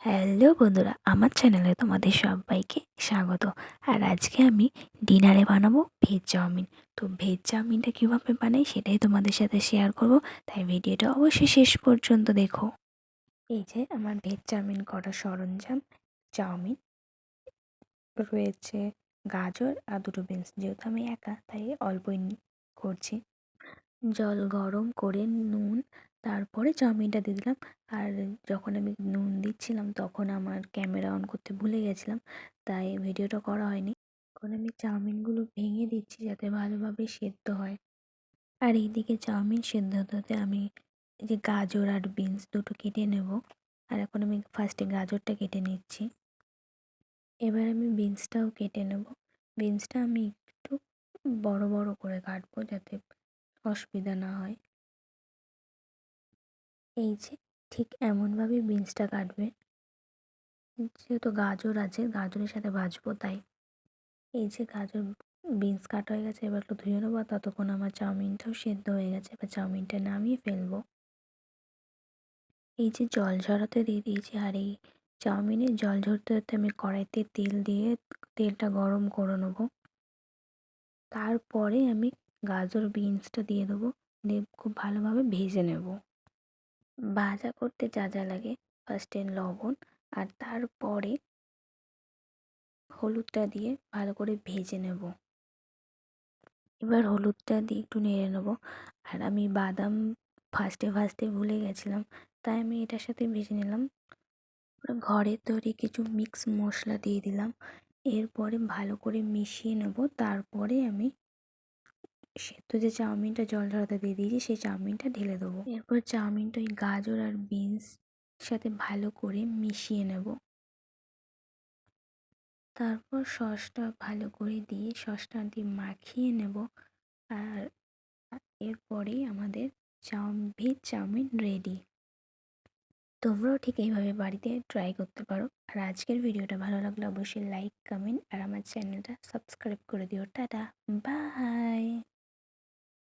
Hello বন্ধুরা, আমার চ্যানেলে তোমাদের সবাইকে স্বাগত। আর আজকে আমি ডিনারে বানাবো ভেজ চাউমিন। তো ভেজ চাউমিনটা কীভাবে বানাই সেটাই তোমাদের সাথে শেয়ার করব, তাই ভিডিওটা অবশ্যই শেষ পর্যন্ত দেখো। এই যে আমার ভেজ চাউমিন করার সরঞ্জাম: চাউমিন রয়েছে, গাজর আর দুটো বিনস। যেহেতু আমি একা তাই অল্পই করছি। জল গরম করে নুন, তারপরে চাউমিনটা দিয়ে দিলাম। আর যখন আমি নুন দিচ্ছিলাম তখন আমার ক্যামেরা অন করতে ভুলে গেছিলাম, তাই ভিডিওটা করা হয়নি। এখন আমি চাউমিনগুলো ভেঙে দিচ্ছি যাতে ভালোভাবে সেদ্ধ হয়। আর এইদিকে চাউমিন সেদ্ধ হতে হতে আমি এই যে গাজর আর বিনস দুটো কেটে নেব। আর এখন আমি ফার্স্টে গাজরটা কেটে নিচ্ছি, এবার আমি বিনসটাও কেটে নেব। বিনসটা আমি একটু বড় বড় করে কাটবো যাতে অসুবিধা না হয়। এই যে ঠিক এমনভাবে বিনসটা কাটবে, যেহেতু গাজর আছে গাজরের সাথে ভাজবো তাই। এই যে গাজর বিনস কাটা হয়ে গেছে, এবার একটু ধুয়ে নেবো। ততক্ষণ আমার চাউমিনটাও সেদ্ধ হয়ে গেছে, এবার চাউমিনটা নামিয়ে ফেলবো। এই যে জল ঝরাতে দিয়ে দিয়েছি, আর এই চাউমিনে জল ঝরতে হতে আমি কড়াইতে তেল দিয়ে তেলটা গরম করে নেবো। তারপরে আমি গাজর বিনসটা দিয়ে দেবো, দিয়ে খুব ভালোভাবে ভেজে নেব। ভাজা করতে যা যা লাগে: ফার্স্টে লবণ, আর তারপরে হলুদটা দিয়ে ভালো করে ভেজে নেব। এবার হলুদটা দিয়ে একটু নেড়ে নেব। আর আমি বাদাম ফার্স্টে ভুলে গেছিলাম, তাই আমি এটার সাথে ভেজে নিলাম। ঘরের তৈরি কিছু মিক্স মশলা দিয়ে দিলাম। এরপরে ভালো করে মিশিয়ে নেব। তারপরে আমি সেদ্ধ যে চাউমিনটা জল ঝরাতে দিয়ে দিয়েছি সেই চাউমিনটা ঢেলে দেবো। এরপর চাউমিনটা ওই গাজর আর বিনস সাথে ভালো করে মিশিয়ে নেব। তারপর সসটা ভালো করে দিয়ে সসটা দিয়ে মাখিয়ে নেব। আর এরপরেই আমাদের ভেজ চাউমিন রেডি। তোমরাও ঠিক এইভাবে বাড়িতে ট্রাই করতে পারো। আর আজকের ভিডিওটা ভালো লাগলে অবশ্যই লাইক, কমেন্ট আর আমার চ্যানেলটা সাবস্ক্রাইব করে দিও। Tata, by.